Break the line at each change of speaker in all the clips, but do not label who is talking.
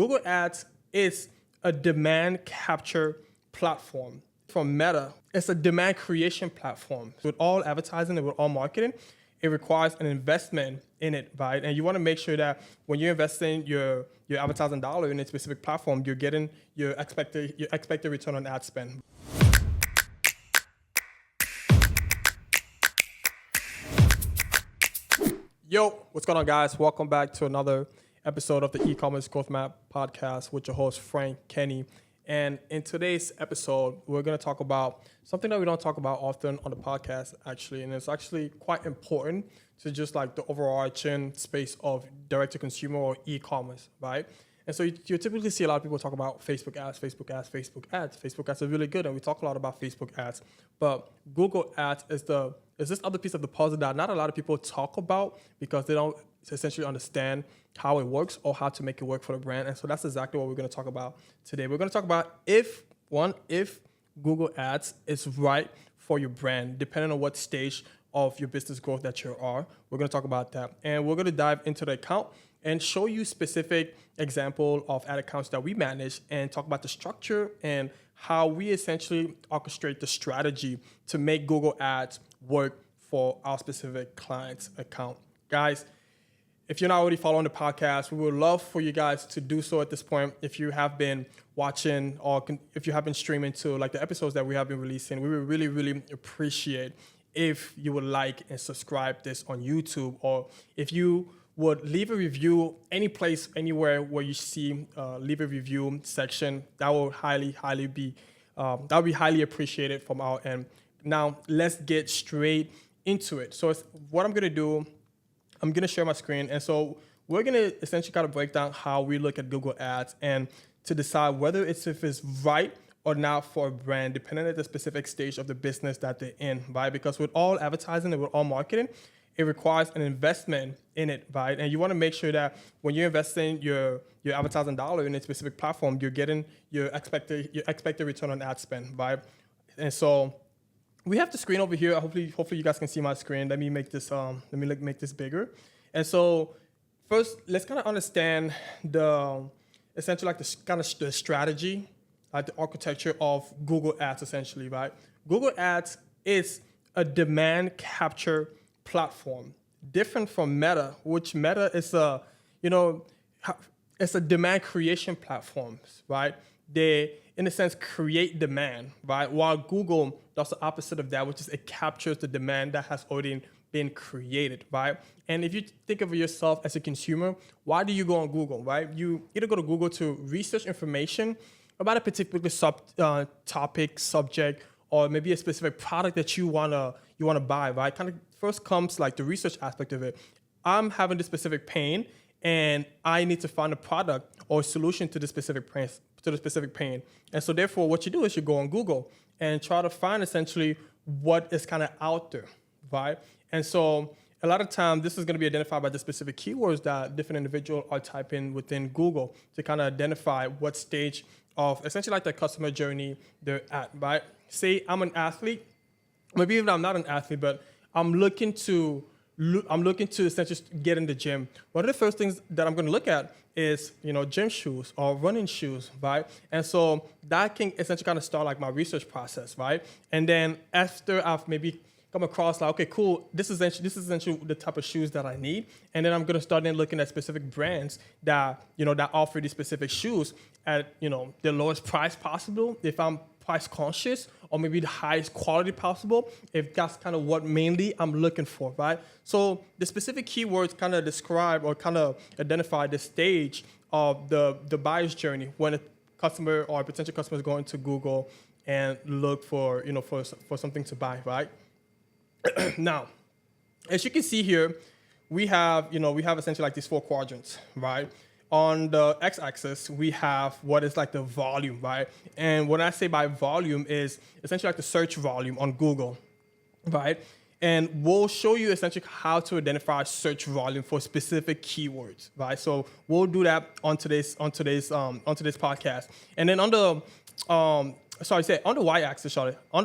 Google Ads is a demand capture platform from Meta. It's a demand creation platform. With all advertising and with all marketing, it requires an investment in it, right? And you want to make sure that when you're investing your advertising dollar in a specific platform, you're getting your expected return on ad spend. Yo, what's going on, guys? Welcome back to another episode of the E-commerce Growth Map podcast with your host, Frank Kenny. And in today's episode, we're going to talk about something that we don't talk about often on the podcast, actually. And it's actually quite important to just like the overarching space of direct-to-consumer or e-commerce, right? And so you typically see a lot of people talk about Facebook ads. Facebook ads are really good, and we talk a lot about Facebook ads. But Google ads is this other piece of the puzzle that not a lot of people talk about because they don't essentially understand how it works or how to make it work for the brand. And so that's exactly what we're going to talk about today. We're going to talk about if Google ads is right for your brand, depending on what stage of your business growth that you are. We're going to talk about that. And we're going to dive into the account and show you specific example of ad accounts that we manage and talk about the structure and how we essentially orchestrate the strategy to make Google ads work for our specific client's account. Guys, if you're not already following the podcast, we would love for you guys to do so at this point. If you have been watching or if you have been streaming to like the episodes that we have been releasing, we would really, really appreciate if you would like and subscribe this on YouTube, or if you would leave a review any place, anywhere where you see leave a review section. That will be highly appreciated from our end. Now, let's get straight into it. So what I'm going to do, I'm going to share my screen. And so we're going to essentially kind of break down how we look at Google Ads and to decide whether if it's right or not for a brand, depending on the specific stage of the business that they're in, right? Because with all advertising and with all marketing, it requires an investment in it, right? And you want to make sure that when you're investing your advertising dollar in a specific platform, you're getting your expected return on ad spend, right? And so we have the screen over here. Hopefully you guys can see my screen. Let me make this make this bigger. And so first, let's kind of understand essentially like the strategy, like the architecture of Google Ads, essentially, right? Google Ads is a demand capture platform, different from Meta, which Meta is it's a demand creation platform, right? They, in a sense, create demand, right? While Google does the opposite of that, which is it captures the demand that has already been created, right? And if you think of yourself as a consumer, why do you go on Google, right? You either go to Google to research information about a particular topic, subject, or maybe a specific product that you wanna buy, right? Kind of first comes like the research aspect of it. I'm having this specific pain, and I need to find a product or a solution to the specific pain. And so therefore, what you do is you go on Google and try to find essentially what is kind of out there, right? And so a lot of time, this is going to be identified by the specific keywords that different individuals are typing within Google to kind of identify what stage of essentially like the customer journey they're at, right? Say I'm an athlete, maybe even I'm not an athlete, but I'm looking to essentially get in the gym. One of the first things that I'm going to look at is, gym shoes or running shoes, right? And so that can essentially kind of start like my research process, right? And then after I've maybe come across like, okay, cool, this is essentially the type of shoes that I need. And then I'm going to start then looking at specific brands that offer these specific shoes at, the lowest price possible. If I'm price conscious, or maybe the highest quality possible, if that's kind of what mainly I'm looking for, right? So the specific keywords kind of describe or kind of identify the stage of the buyer's journey when a customer or a potential customer is going to Google and look for something to buy, right? Now, as you can see here, we have essentially like these four quadrants, right? On the x-axis, we have what is like the volume, right? And when I say by volume is essentially like the search volume on Google, right? And we'll show you essentially how to identify search volume for specific keywords, right? So we'll do that on today's podcast. And then on the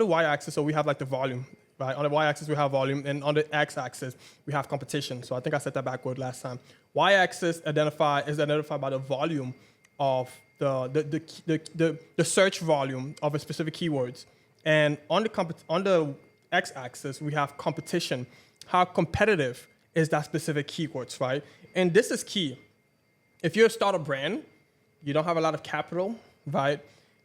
y-axis, so we have like the volume. Right? On the y-axis, we have volume, and on the x-axis, we have competition. So I think I said that backward last time. Y-axis is identified by the volume of the search volume of a specific keywords. And on the x-axis, we have competition. How competitive is that specific keywords, right? And this is key. If you're a startup brand, you don't have a lot of capital, right?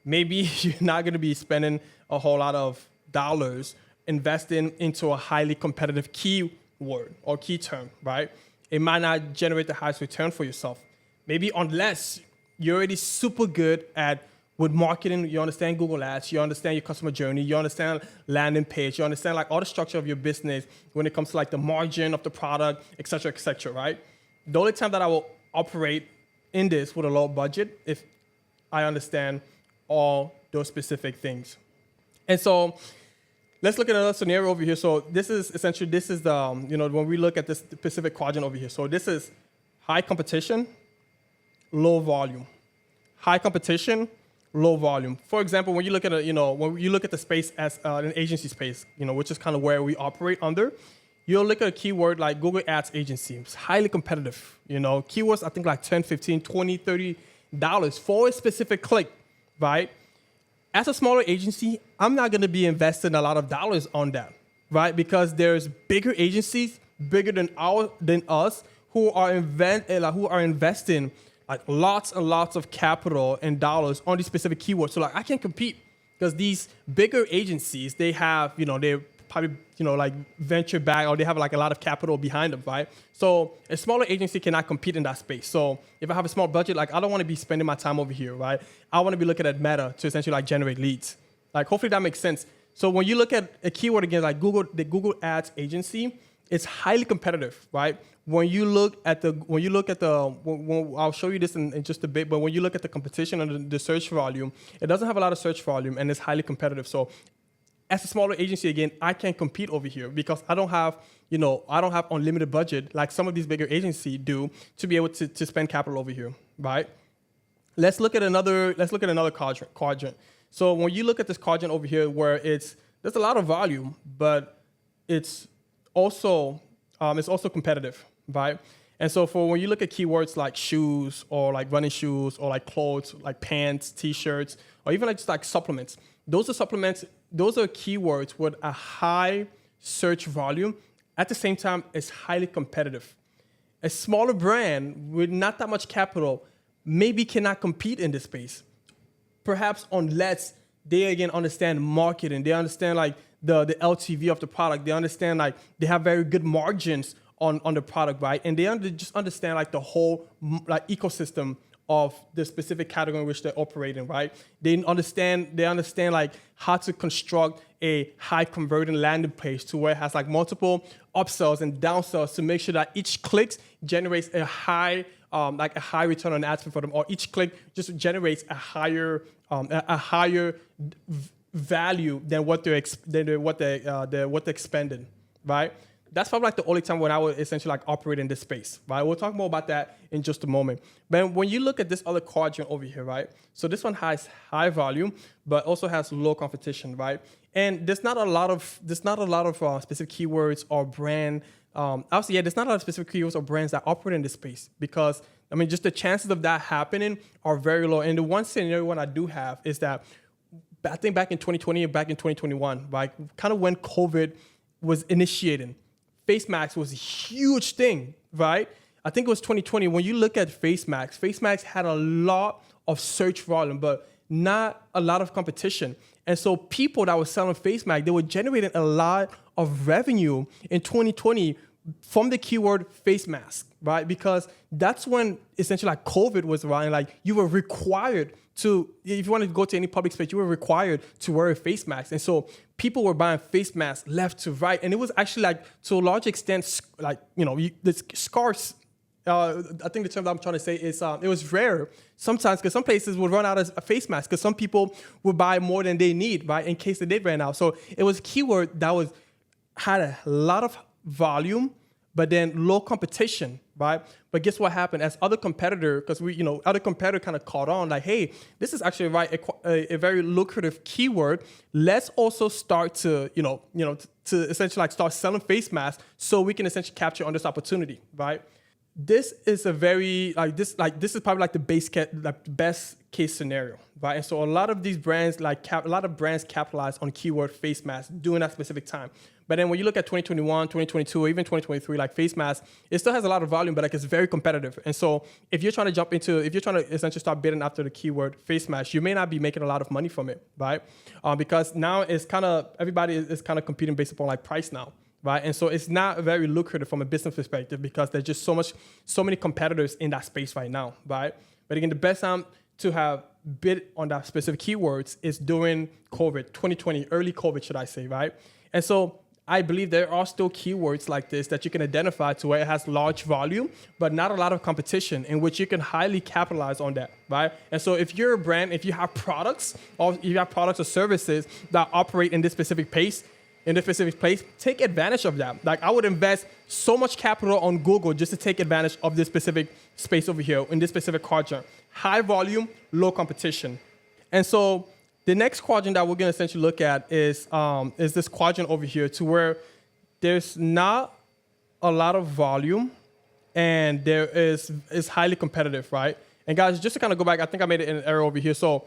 Maybe you're not going to be spending a whole lot of dollars investing into a highly competitive keyword or key term, right? It might not generate the highest return for yourself. Maybe unless you're already super good at with marketing, you understand Google Ads, you understand your customer journey, you understand landing page, you understand like all the structure of your business when it comes to like the margin of the product, et cetera, right? The only time that I will operate in this with a low budget if I understand all those specific things. And so let's look at another scenario over here. So this is the, when we look at this specific quadrant over here. So this is high competition, low volume. High competition, low volume. For example, when you look at when you look at the space as an agency space, which is kind of where we operate under, you'll look at a keyword like Google Ads agency. It's highly competitive. Keywords I think like $10, $15, $20, $30 for a specific click, right? As a smaller agency, I'm not going to be investing a lot of dollars on that, right? Because there's bigger agencies, bigger than us, who are investing like lots and lots of capital and dollars on these specific keywords. So like I can't compete because these bigger agencies, they have, they're probably, like venture back or they have like a lot of capital behind them, right? So a smaller agency cannot compete in that space. So if I have a small budget, like I don't want to be spending my time over here, right? I want to be looking at Meta to essentially like generate leads. Like hopefully that makes sense. So when you look at a keyword again, like the Google Ads agency, it's highly competitive, right? When I'll show you this in just a bit, but when you look at the competition and the search volume, it doesn't have a lot of search volume and it's highly competitive. So as a smaller agency, again, I can't compete over here because I don't have unlimited budget like some of these bigger agencies do to be able to spend capital over here, right? Let's look at another quadrant. So when you look at this quadrant over here where there's a lot of volume, but it's also competitive, right? And so for when you look at keywords like shoes or like running shoes or like clothes, like pants, t-shirts, or even like just like supplements, those are keywords with a high search volume. At the same time, it's highly competitive. A smaller brand with not that much capital maybe cannot compete in this space. Perhaps unless they again understand marketing, they understand like the LTV of the product, they understand like they have very good margins on the product, right? And they just understand like the whole like ecosystem of the specific category in which they're operating, right? They understand like how to construct a high converting landing page to where it has like multiple upsells and downsells to make sure that each click generates a high return on ad spend for them, or each click just generates a higher value than what they're expending, right? That's probably like the only time when I would essentially like operate in this space, right? We'll talk more about that in just a moment. But when you look at this other quadrant over here, right? So this one has high volume, but also has low competition, right? And there's not a lot of specific keywords or brand. There's not a lot of specific keywords or brands that operate in this space because just the chances of that happening are very low. And the one scenario one I do have is that I think back in 2020 and back in 2021, right? Kind of when COVID was initiating. Face masks was a huge thing, right? I think it was 2020. When you look at face masks had a lot of search volume, but not a lot of competition. And so people that were selling face masks, they were generating a lot of revenue in 2020 from the keyword face mask, right? Because that's when essentially like COVID was around, like you were required to, if you wanted to go to any public space, you were required to wear a face mask. And so people were buying face masks left to right. And it was actually like, to a large extent, like, this scarce. I think the term that I'm trying to say is it was rare sometimes because some places would run out of a face mask because some people would buy more than they need, right, in case they did run out. So it was a keyword that had a lot of volume, but then low competition, right? But guess what happened? As other competitor, because other competitor kind of caught on, like, hey, this is actually a very lucrative keyword. Let's also start to essentially like start selling face masks so we can essentially capture on this opportunity, right? this is a very this is probably like the best case scenario, right? And so a lot of these brands a lot of brands capitalize on keyword face mask during that specific time. But then when you look at 2021, 2022, or even 2023, like face mask, it still has a lot of volume, but like it's very competitive. And so if you're trying to essentially start bidding after the keyword face mask, you may not be making a lot of money from it, right? Because now it's kind of everybody is kind of competing based upon like price now. Right. And so it's not very lucrative from a business perspective because there's just so many competitors in that space right now. Right. But again, the best time to have bid on that specific keywords is during COVID, 2020, early COVID, should I say. Right. And so I believe there are still keywords like this that you can identify to where it has large volume, but not a lot of competition, in which you can highly capitalize on that. Right. And so if you're a brand, if you have products or services that operate in this specific place, take advantage of that. Like I would invest so much capital on Google just to take advantage of this specific space over here in this specific quadrant. High volume, low competition. And so the next quadrant that we're going to essentially look at is this quadrant over here, to where there's not a lot of volume and there is highly competitive, right? And guys, just to kind of go back, I think I made it an error over here. So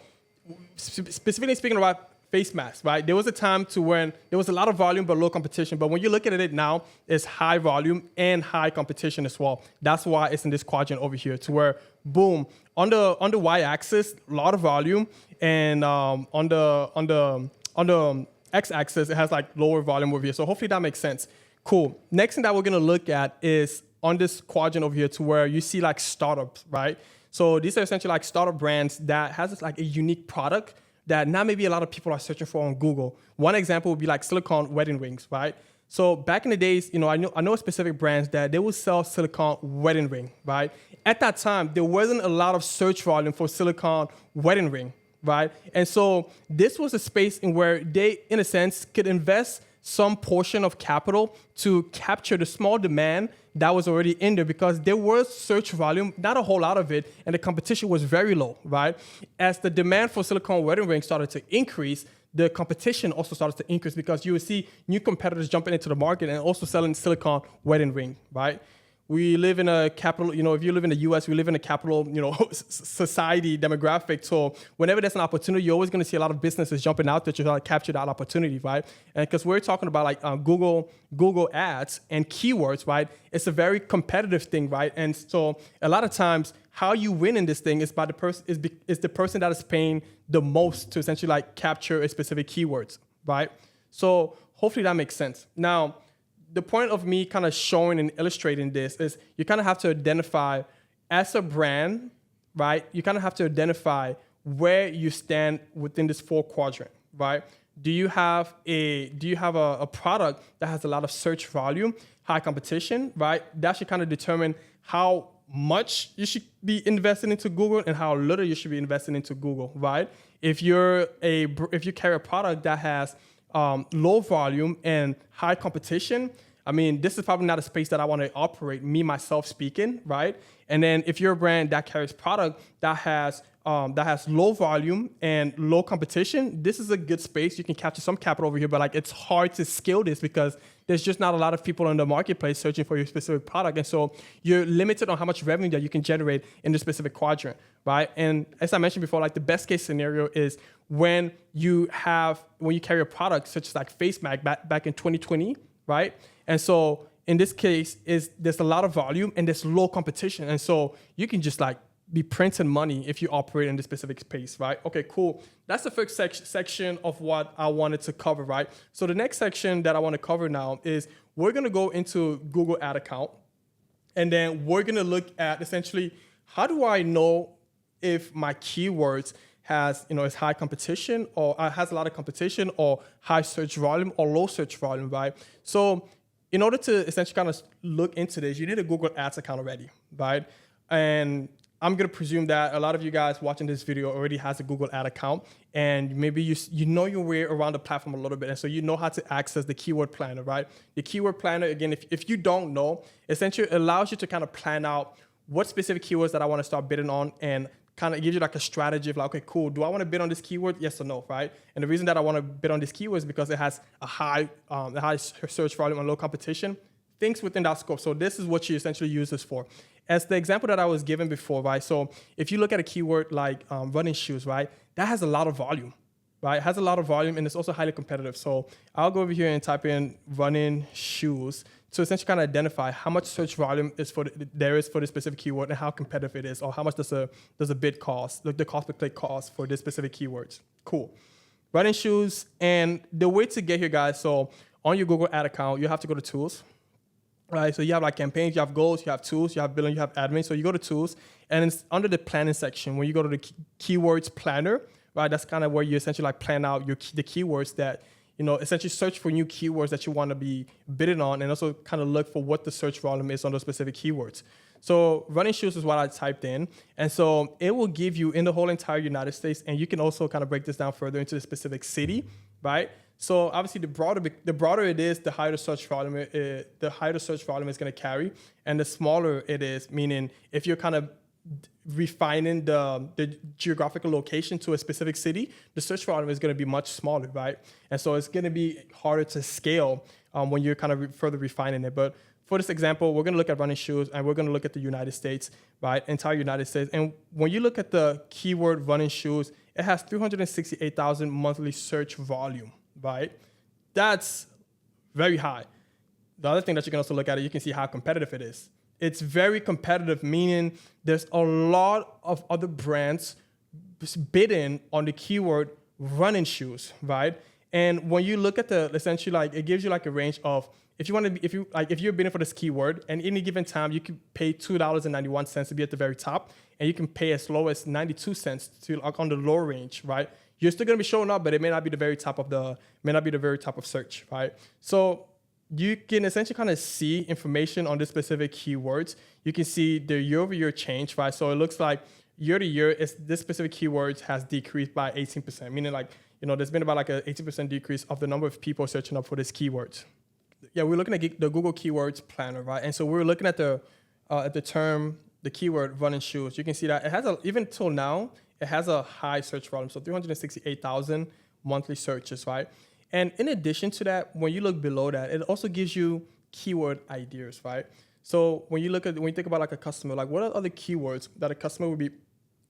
specifically speaking about face mask, right? There was a time to when there was a lot of volume but low competition. But when you look at it now, it's high volume and high competition as well. That's why it's in this quadrant over here, to where, boom, on the y-axis, a lot of volume, and on the x-axis, it has like lower volume over here. So hopefully that makes sense. Cool. Next thing that we're gonna look at is on this quadrant over here, to where you see like startups, right? So these are essentially like startup brands that has like a unique product that now maybe a lot of people are searching for on Google. One example would be like silicone wedding rings, right? So back in the days, I know specific brands that they would sell silicone wedding ring, right? At that time, there wasn't a lot of search volume for silicone wedding ring, right? And so this was a space in where they, in a sense, could invest some portion of capital to capture the small demand that was already in there, because there was search volume, not a whole lot of it, and the competition was very low, right? As the demand for silicone wedding rings started to increase, the competition also started to increase, because you would see new competitors jumping into the market and also selling silicone wedding ring, right? We live in a capital, if you live in the US, we live in a capital, society demographic. So whenever there's an opportunity, you're always going to see a lot of businesses jumping out there to try to capture that opportunity, right? And because we're talking about like Google ads and keywords, right? It's a very competitive thing, right? And so a lot of times, how you win in this thing is by the person that is paying the most to essentially like capture a specific keywords, right? So hopefully that makes sense. Now, the point of me kind of showing and illustrating this is you kind of have to identify, as a brand, right? You kind of have to identify where you stand within this 4 quadrant, right? Do you have a product that has a lot of search volume, high competition, right? That should kind of determine how much you should be investing into Google and how little you should be investing into Google, right? If you carry a product that has low volume and high competition, I mean, this is probably not a space that I want to operate, me, myself speaking, right? And then if you're a brand that carries product that has low volume and low competition, this is a good space. You can capture some capital over here, but like it's hard to scale this because there's just not a lot of people in the marketplace searching for your specific product. And so you're limited on how much revenue that you can generate in the specific quadrant, right? And as I mentioned before, like the best case scenario is when you carry a product such as like face mask back in 2020, right? And so in this case, there's a lot of volume and there's low competition. And so you can just like be printing money if you operate in this specific space, right? Okay, cool. That's the first section of what I wanted to cover, right? So the next section that I want to cover now is we're going to go into Google ad account, and then we're going to look at essentially, how do I know if my keywords is high competition or has a lot of competition, or high search volume or low search volume, right? So in order to essentially kind of look into this, you need a Google Ads account already, right? And I'm going to presume that a lot of you guys watching this video already has a Google Ad account, and maybe you know your way around the platform a little bit, and so you know how to access the keyword planner, right? The keyword planner, again, if you don't know, essentially allows you to kind of plan out what specific keywords that I want to start bidding on, and kind of gives you like a strategy of like, okay, cool, do I want to bid on this keyword? Yes or no, right? And the reason that I want to bid on this keyword is because it has a high search volume and low competition. things within that scope. So this is what you essentially use this for. As the example that I was given before, right? So if you look at a keyword like running shoes, right? That has a lot of volume, right? It has a lot of volume and it's also highly competitive. So I'll go over here and type in running shoes to essentially kind of identify how much search volume there is for this specific keyword and how competitive it is, or how much does a bid cost, like the cost per click cost for this specific keywords. Cool. Running shoes, and the way to get here, guys, so on your Google ad account, you have to go to tools, right? So you have like campaigns, you have goals, you have tools, you have billing, you have admin. So you go to tools, and it's under the planning section. When you go to the keywords planner, right, that's kind of where you essentially like plan out the keywords that, essentially search for new keywords that you want to be bidding on, and also kind of look for what the search volume is on those specific keywords. So running shoes is what I typed in. And so it will give you in the whole entire United States, and you can also kind of break this down further into the specific city, right? So obviously the broader it is, the higher the search volume is going to carry, and the smaller it is, meaning if you're kind of refining the geographical location to a specific city, the search volume is going to be much smaller, right? And so it's going to be harder to scale when you're kind of further refining it. But for this example, we're going to look at running shoes, and we're going to look at the United States, right? Entire United States. And when you look at the keyword running shoes, it has 368,000 monthly search volume, right? That's very high. The other thing that you can also look at, you can see how competitive it is. It's very competitive, meaning there's a lot of other brands bidding on the keyword running shoes, right? And when you look at essentially like, it gives you like a range of, if you're bidding for this keyword, and any given time you can pay $2.91 to be at the very top, and you can pay as low as 92 cents to like on the low range, right? You're still gonna be showing up, but it may not be the very top of search, right? So you can essentially kind of see information on this specific keywords. You can see the year-over-year change, right? So it looks like year-to-year, this specific keywords has decreased by 18%, meaning like, there's been about like an 18% decrease of the number of people searching up for this keywords. Yeah, we're looking at the Google Keywords Planner, right? And so we're looking at the keyword running shoes. You can see that it has even till now, it has a high search volume. So 368,000 monthly searches, right? And in addition to that, when you look below that, it also gives you keyword ideas, right? So when you think about like a customer, like what are other keywords that a customer would be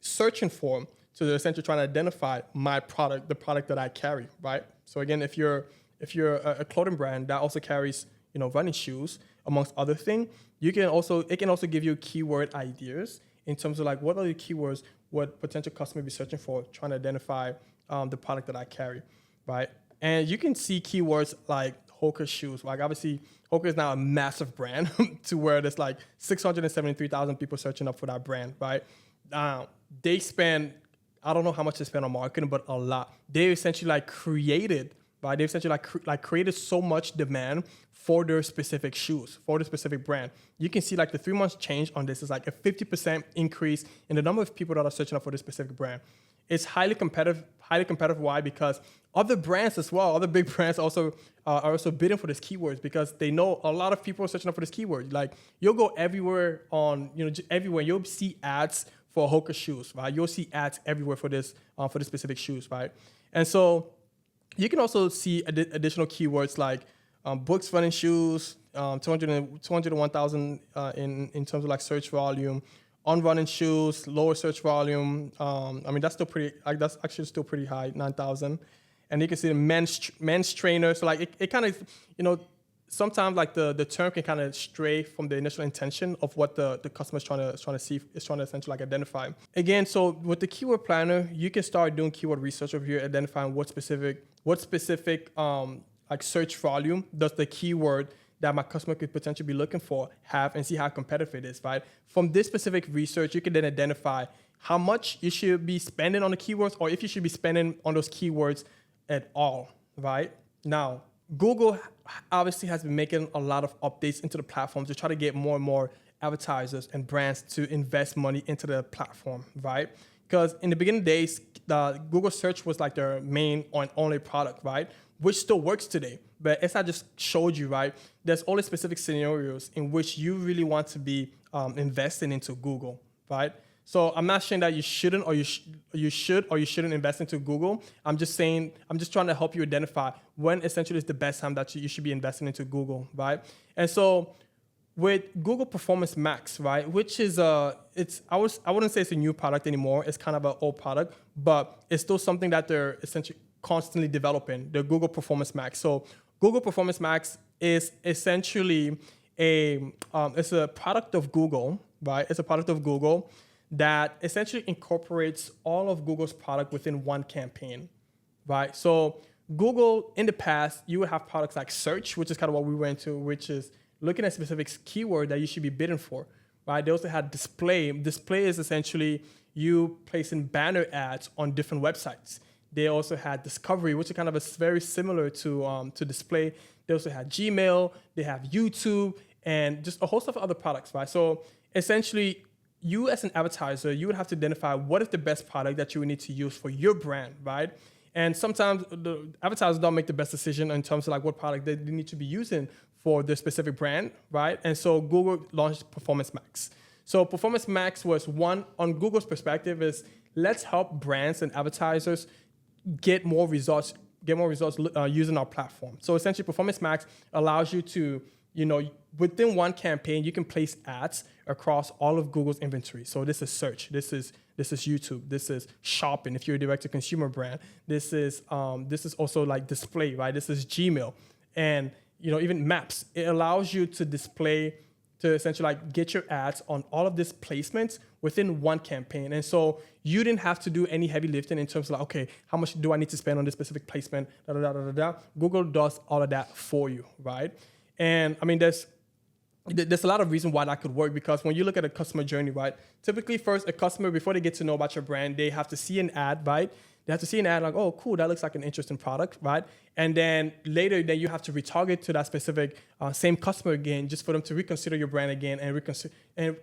searching for to essentially trying to identify my product, the product that I carry, right? So again, if you're a clothing brand that also carries, running shoes, amongst other things, it can also give you keyword ideas in terms of like what are the keywords, what potential customer be searching for, trying to identify the product that I carry, right? And you can see keywords like Hoka shoes. Like obviously, Hoka is now a massive brand to where there's like 673,000 people searching up for that brand, right? They spend, I don't know how much they spend on marketing, but a lot. They essentially like created, right? They essentially like created so much demand for their specific shoes, for the specific brand. You can see like the 3 months change on this is like a 50% increase in the number of people that are searching up for this specific brand. It's highly competitive. Why? Because other brands as well, other big brands also are also bidding for these keywords because they know a lot of people are searching up for this keyword. Like you'll go everywhere everywhere. You'll see ads for Hoka shoes, right? You'll see ads everywhere for this specific shoes, right? And so you can also see additional keywords like books, running shoes, 201,000 in terms of like search volume. On running shoes, lower search volume. That's still pretty. That's actually still pretty high, 9,000. And you can see the men's trainer. So like it kind of, sometimes like the term can kind of stray from the initial intention of what the customer is trying to see, is trying to essentially like identify. Again, so with the keyword planner, you can start doing keyword research over here, identifying what specific like search volume does the keyword that my customer could potentially be looking for have, and see how competitive it is, right? From this specific research, you can then identify how much you should be spending on the keywords, or if you should be spending on those keywords at all, right? Now, Google obviously has been making a lot of updates into the platform to try to get more and more advertisers and brands to invest money into the platform, right? Because in the beginning days, the Google search was like their main and only product, right? Which still works today. But as I just showed you, right, there's only specific scenarios in which you really want to be investing into Google, right? So I'm not saying that you shouldn't or you should or you shouldn't invest into Google. I'm just trying to help you identify when essentially is the best time that you should be investing into Google, right? And so with Google Performance Max, right, which is I wouldn't say it's a new product anymore. It's kind of an old product, but it's still something that they're essentially constantly developing, the Google Performance Max. So Google Performance Max is essentially it's a product of Google, right? It's a product of Google that essentially incorporates all of Google's product within one campaign, right? So Google, in the past, you would have products like search, which is kind of what we went to, which is looking at specific keyword that you should be bidding for, right? They also had display. Display is essentially you placing banner ads on different websites. They also had discovery, which is kind of very similar to display. They also had Gmail, they have YouTube, and just a host of other products, right? So essentially, you as an advertiser, you would have to identify what is the best product that you would need to use for your brand, right? And sometimes the advertisers don't make the best decision in terms of like what product they need to be using for their specific brand, right? And so Google launched Performance Max. So Performance Max was one, on Google's perspective, is let's help brands and advertisers get more results using our platform. So essentially, Performance Max allows you to, within one campaign, you can place ads across all of Google's inventory. So this is search, this is YouTube, this is shopping if you're a direct-to-consumer brand. This is also like display, right? This is Gmail, and even maps. It allows you to display, to essentially like get your ads on all of these placements within one campaign. And so you didn't have to do any heavy lifting in terms of like, okay, how much do I need to spend on this specific placement? Google does all of that for you, right? And I mean, there's a lot of reasons why that could work, because when you look at a customer journey, right? Typically, first, a customer, before they get to know about your brand, they have to see an ad, right? They have to see an ad like, oh, cool, that looks like an interesting product, right? And then later, then you have to retarget to that specific same customer again, just for them to reconsider your brand again and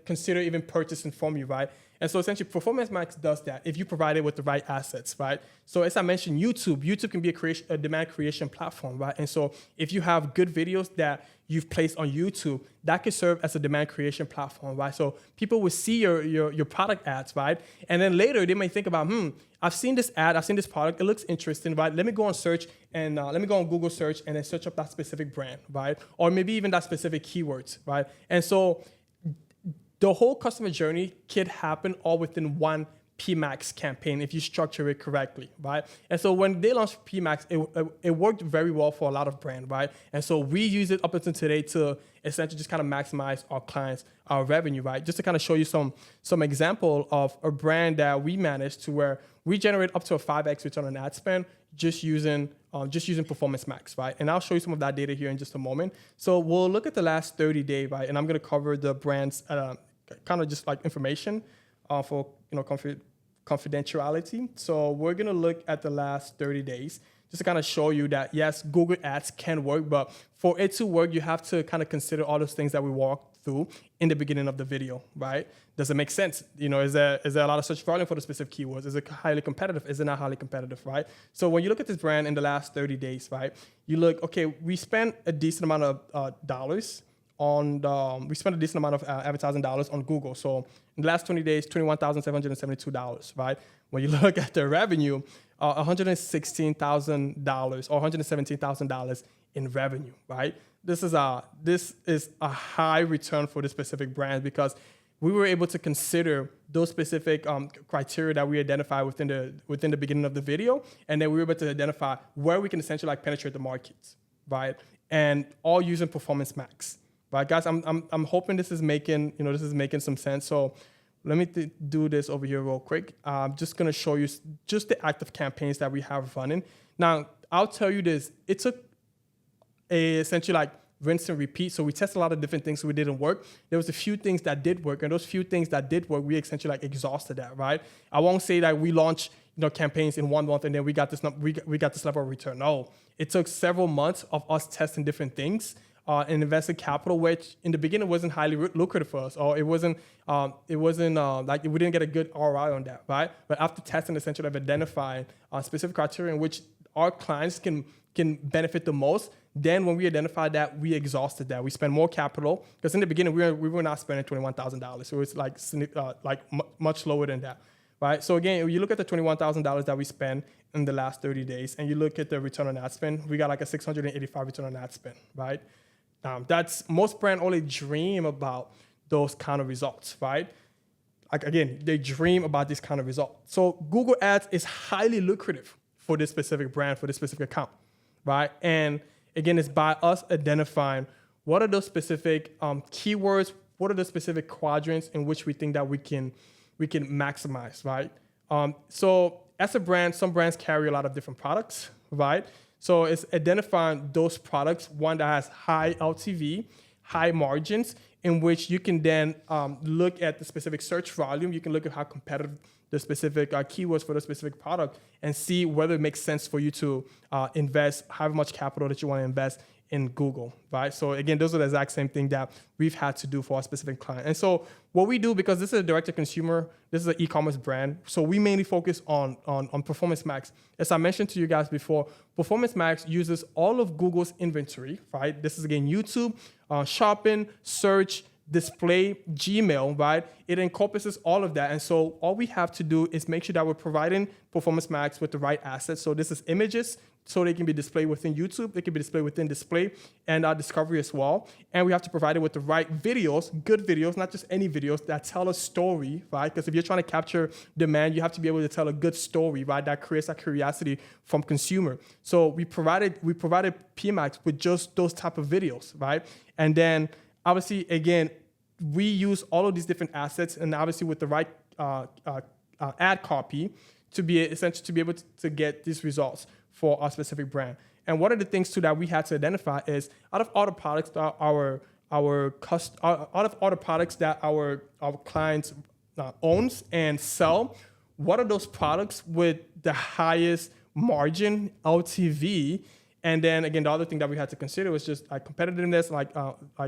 consider even purchasing from you, right? And so essentially, Performance Max does that if you provide it with the right assets, right? So as I mentioned, YouTube can be a demand creation platform, right? And so if you have good videos that you've placed on YouTube, that could serve as a demand creation platform, right? So people will see your product ads, right? And then later they may think about, I've seen this ad, I've seen this product, it looks interesting, right? Let me go on search and let me go on Google search and then search up that specific brand, right? Or maybe even that specific keywords, right? And so the whole customer journey could happen all within one PMax campaign if you structure it correctly, right? And so when they launched PMax, it worked very well for a lot of brands, right? And so we use it up until today to essentially just kind of maximize our clients' revenue, right? Just to kind of show you some example of a brand that we managed to where we generate up to a 5x return on ad spend just using Performance Max, right? And I'll show you some of that data here in just a moment. So we'll look at the last 30 days, right? And I'm going to cover the brand's kind of just like information for confidentiality. So we're going to look at the last 30 days just to kind of show you that, yes, Google Ads can work, but for it to work, you have to kind of consider all those things that we walked through in the beginning of the video, right? Does it make sense? Is there a lot of search volume for the specific keywords? Is it highly competitive? Is it not highly competitive, right? So when you look at this brand in the last 30 days, right, you look, okay, we spent a decent amount of dollars we spent a decent amount of advertising dollars on Google. So in the last 20 days, $21,772, right? When you look at the revenue, $116,000 or $117,000 in revenue, right? This is a high return for this specific brand because we were able to consider those specific criteria that we identified within the beginning of the video, and then we were able to identify where we can essentially like penetrate the markets, right? And all using Performance Max. Right, guys, I'm hoping this is making some sense. So let me do this over here real quick. I'm just gonna show you just the active campaigns that we have running. Now, I'll tell you this, it took essentially like rinse and repeat. So we tested a lot of different things, so we didn't work. There was a few things that did work, and those few things that did work, we essentially like exhausted that, right? I won't say that we launched campaigns in 1 month and then we got this level of return. No, it took several months of us testing different things and invested capital, which in the beginning wasn't highly lucrative for us, or it wasn't like we didn't get a good ROI on that, right? But after testing, essentially, of identifying specific criteria in which our clients can benefit the most, then when we identified that, we exhausted that. We spent more capital because in the beginning we were not spending $21,000, so it's much lower than that, right? So again, if you look at the $21,000 that we spent in the last 30 days, and you look at the return on ad spend, we got like a 685 return on ad spend, right? That's most brands only dream about those kind of results, right? Like again, they dream about this kind of result. So Google Ads is highly lucrative for this specific brand, for this specific account, right? And again, it's by us identifying what are those specific keywords, what are the specific quadrants in which we think that we can maximize, right? So as a brand, some brands carry a lot of different products, right? So it's identifying those products, one that has high LTV, high margins, in which you can then look at the specific search volume. You can look at how competitive the specific keywords for the specific product and see whether it makes sense for you to invest however much capital that you want to invest in Google, right? So again, those are the exact same thing that we've had to do for our specific client. And so what we do, because this is a direct-to-consumer, this is an e-commerce brand, so we mainly focus on Performance Max. As I mentioned to you guys before, Performance Max uses all of Google's inventory, right? This is, again, YouTube, shopping, search, display, Gmail, right? It encompasses all of that. And so all we have to do is make sure that we're providing Performance Max with the right assets. So this is images, so they can be displayed within YouTube. They can be displayed within Display and Discovery as well. And we have to provide it with the right videos, good videos, not just any videos that tell a story, right? Because if you're trying to capture demand, you have to be able to tell a good story, right? That creates that curiosity from consumer. So we provided PMax with just those type of videos, right? And then obviously, again, we use all of these different assets, and obviously with the right ad copy to be essentially to be able to get these results for our specific brand. And one of the things too that we had to identify is out of all the products that our clients owns and sell, what are those products with the highest margin, LTV? And then again, the other thing that we had to consider was just like competitiveness, like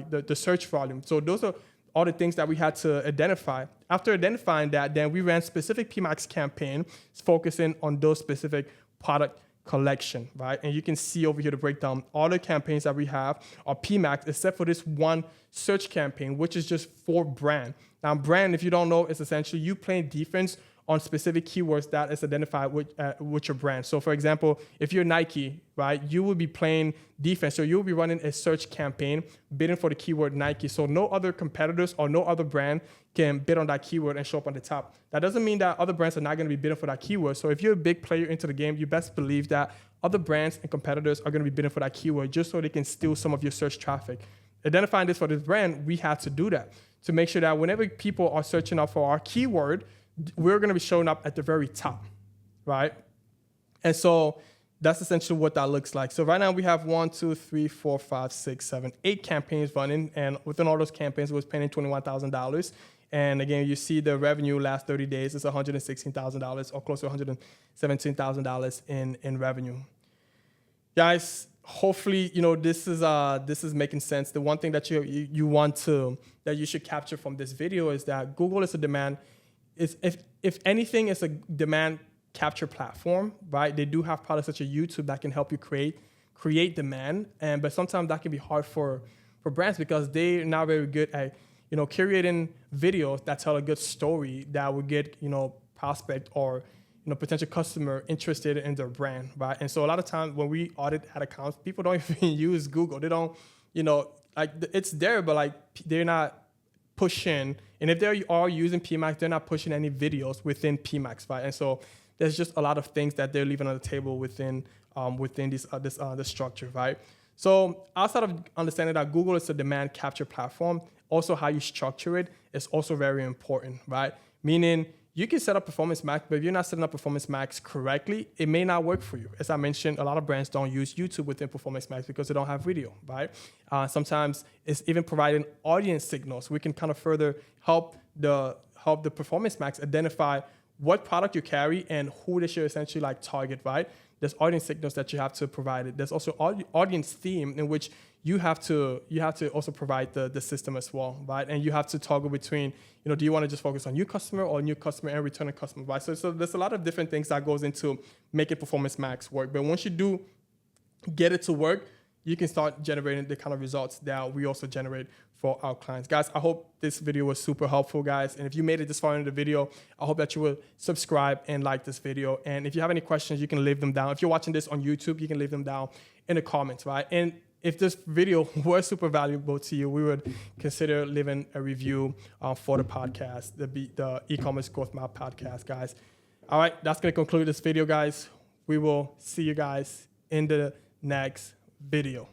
the search volume. So those are all the things that we had to identify. After identifying that, then we ran specific PMax campaign focusing on those specific product collection, right? And you can see over here the breakdown. All the campaigns that we have are PMax, except for this one search campaign, which is just for brand. Now, brand, if you don't know, is essentially you playing defense on specific keywords that is identified with your brand. So for example, if you're Nike, right, you will be playing defense. So you'll be running a search campaign bidding for the keyword Nike. So no other competitors or no other brand can bid on that keyword and show up on the top. That doesn't mean that other brands are not going to be bidding for that keyword. So if you're a big player into the game, you best believe that other brands and competitors are going to be bidding for that keyword just so they can steal some of your search traffic. Identifying this for this brand, we had to do that to make sure that whenever people are searching up for our keyword, we're going to be showing up at the very top, right? And so that's essentially what that looks like. So right now we have 8 campaigns running, and within all those campaigns, we're spending $21,000. And again, you see the revenue last 30 days is $116,000 or close to $117,000 in revenue. Guys, hopefully, this is making sense. The one thing that you should capture from this video is that Google is a demand. If anything, it's a demand capture platform, right? They do have products such as YouTube that can help you create demand, but sometimes that can be hard for brands because they're not very good at curating videos that tell a good story that would get prospect or potential customer interested in their brand, right? And so a lot of times when we audit ad accounts, people don't even use Google. They don't, it's there, but they're not pushing, and if they are using PMax, they're not pushing any videos within PMax, right? And so there's just a lot of things that they're leaving on the table within this structure, right? So outside of understanding that Google is a demand capture platform, also how you structure it is also very important, right? Meaning you can set up Performance Max, but if you're not setting up Performance Max correctly, it may not work for you. As I mentioned, a lot of brands don't use YouTube within Performance Max because they don't have video, right? Sometimes it's even providing audience signals. We can kind of further help the Performance Max identify what product you carry and who they should essentially like target, right? There's audience signals that you have to provide it. There's also audience theme in which you have to also provide the system as well, right? And you have to toggle between, do you want to just focus on new customer or new customer and returning customer, right? So there's a lot of different things that goes into making Performance Max work. But once you do get it to work, you can start generating the kind of results that we also generate for our clients. Guys, I hope this video was super helpful, guys. And if you made it this far into the video, I hope that you will subscribe and like this video. And if you have any questions, you can leave them down. If you're watching this on YouTube, you can leave them down in the comments, right? And if this video was super valuable to you, we would consider leaving a review for the podcast, the e-commerce growth map podcast, guys. All right, that's going to conclude this video, guys. We will see you guys in the next video.